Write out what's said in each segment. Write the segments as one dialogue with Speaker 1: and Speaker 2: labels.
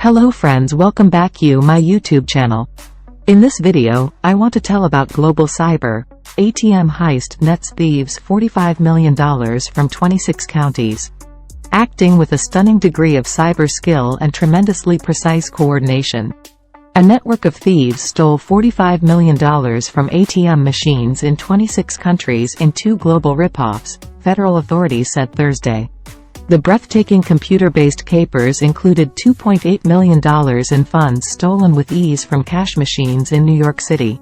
Speaker 1: Hello friends, welcome back to my YouTube channel. In this video, I want to tell about global cyber ATM heist nets thieves $45 million from 26 counties. Acting with a stunning degree of cyber skill and tremendously precise coordination, a network of thieves stole $45 million from ATM machines in 26 countries in two global rip-offs, federal authorities said Thursday. The breathtaking computer-based capers included $2.8 million in funds stolen with ease from cash machines in New York City,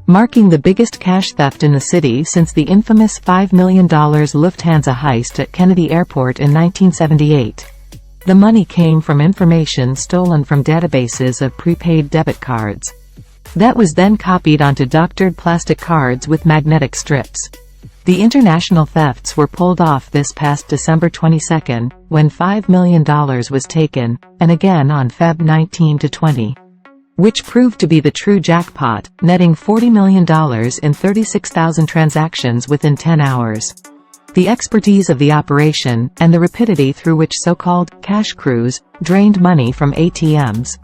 Speaker 1: marking the biggest cash theft in the city since the infamous $5 million Lufthansa heist at Kennedy Airport in 1978. The money came from information stolen from databases of prepaid debit cards. That was then copied onto doctored plastic cards with magnetic strips. The international thefts were pulled off this past December 22, when $5 million was taken, and again on Feb 19 to 20. Which proved to be the true jackpot, netting $40 million in 36,000 transactions within 10 hours. The expertise of the operation, and the rapidity through which so-called cash crews drained money from ATMs,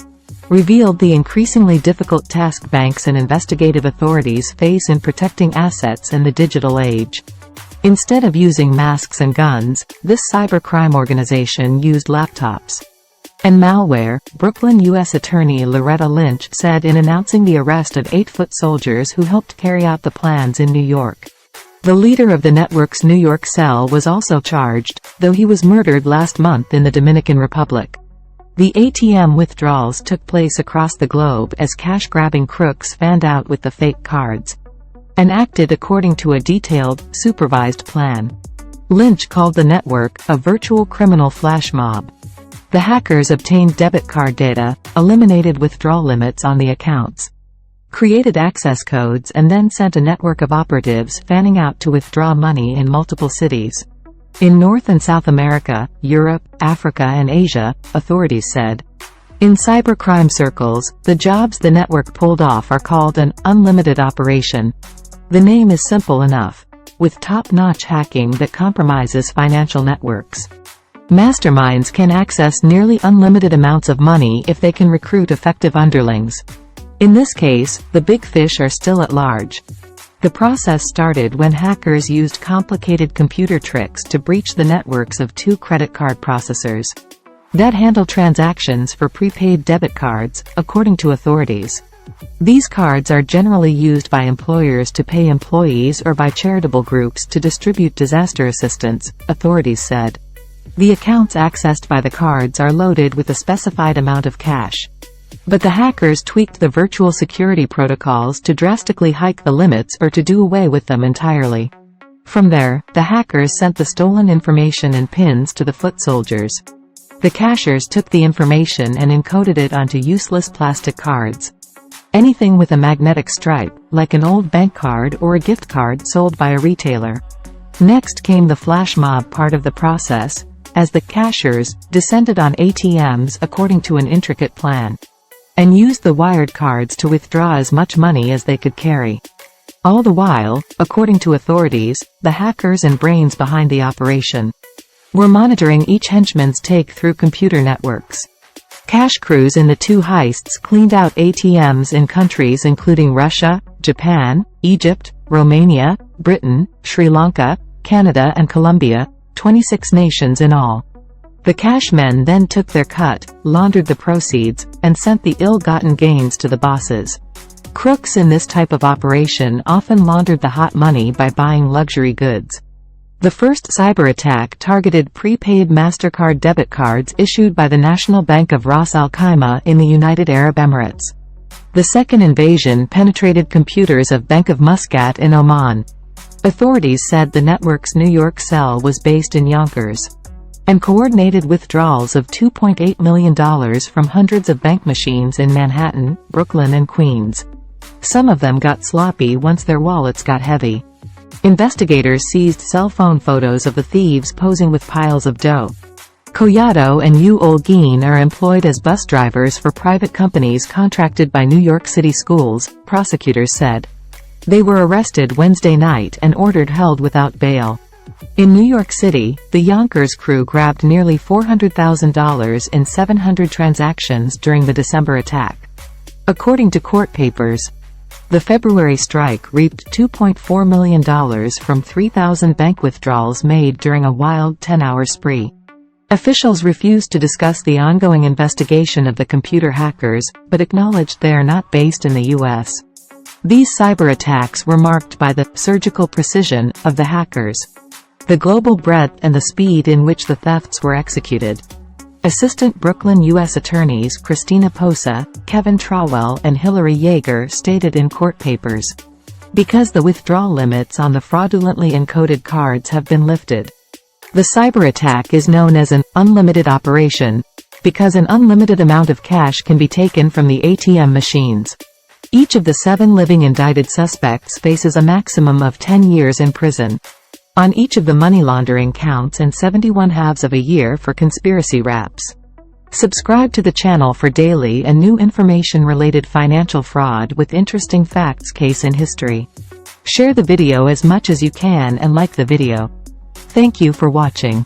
Speaker 1: revealed the increasingly difficult task banks and investigative authorities face in protecting assets in the digital age. Instead of using masks and guns, this cybercrime organization used laptops and malware, Brooklyn U.S. Attorney Loretta Lynch said in announcing the arrest of 8-foot soldiers who helped carry out the plans in New York. The leader of the network's New York cell was also charged, though he was murdered last month in the Dominican Republic. The ATM withdrawals took place across the globe as cash-grabbing crooks fanned out with the fake cards and acted according to a detailed, supervised plan. Lynch called the network a virtual criminal flash mob. The hackers obtained debit card data, eliminated withdrawal limits on the accounts, created access codes, and then sent a network of operatives fanning out to withdraw money in multiple cities in North and South America, Europe, Africa and Asia, authorities said. In cybercrime circles, the jobs the network pulled off are called an unlimited operation. The name is simple enough, with top-notch hacking that compromises financial networks. Masterminds can access nearly unlimited amounts of money if they can recruit effective underlings. In this case, the big fish are still at large. The process started when hackers used complicated computer tricks to breach the networks of two credit card processors that handle transactions for prepaid debit cards, according to authorities. These cards are generally used by employers to pay employees or by charitable groups to distribute disaster assistance, authorities said. The accounts accessed by the cards are loaded with a specified amount of cash. But the hackers tweaked the virtual security protocols to drastically hike the limits or to do away with them entirely. From there, the hackers sent the stolen information and pins to the foot soldiers. The cashers took the information and encoded it onto useless plastic cards. Anything with a magnetic stripe, like an old bank card or a gift card sold by a retailer. Next came the flash mob part of the process, as the cashers descended on ATMs according to an intricate plan, and used the wired cards to withdraw as much money as they could carry. All the while, according to authorities, the hackers and brains behind the operation were monitoring each henchman's take through computer networks. Cash crews in the two heists cleaned out ATMs in countries including Russia, Japan, Egypt, Romania, Britain, Sri Lanka, Canada and Colombia, 26 nations in all. The cashmen then took their cut, laundered the proceeds, and sent the ill-gotten gains to the bosses. Crooks in this type of operation often laundered the hot money by buying luxury goods. The first cyber attack targeted prepaid MasterCard debit cards issued by the National Bank of Ras Al Khaimah in the United Arab Emirates. The second invasion penetrated computers of Bank of Muscat in Oman. Authorities said the network's New York cell was based in Yonkers and coordinated withdrawals of $2.8 million from hundreds of bank machines in Manhattan, Brooklyn and Queens. Some of them got sloppy once their wallets got heavy. Investigators seized cell phone photos of the thieves posing with piles of dough. Collado and Olguin are employed as bus drivers for private companies contracted by New York City schools, prosecutors said. They were arrested Wednesday night and ordered held without bail. In New York City, the Yonkers crew grabbed nearly $400,000 in 700 transactions during the December attack. According to court papers, the February strike reaped $2.4 million from 3,000 bank withdrawals made during a wild 10-hour spree. Officials refused to discuss the ongoing investigation of the computer hackers, but acknowledged they are not based in the U.S. These cyber attacks were marked by the surgical precision of the hackers, the global breadth and the speed in which the thefts were executed. Assistant Brooklyn U.S. Attorneys Christina Posa, Kevin Trawell and Hillary Yeager stated in court papers, because the withdrawal limits on the fraudulently encoded cards have been lifted. The cyber attack is known as an unlimited operation, because an unlimited amount of cash can be taken from the ATM machines. Each of the 7 living indicted suspects faces a maximum of 10 years in prison on each of the money laundering counts and 71/2 of a year for conspiracy raps. Subscribe to the channel for daily and new information related financial fraud with interesting facts case in history. Share the video as much as you can and like the video. Thank you for watching.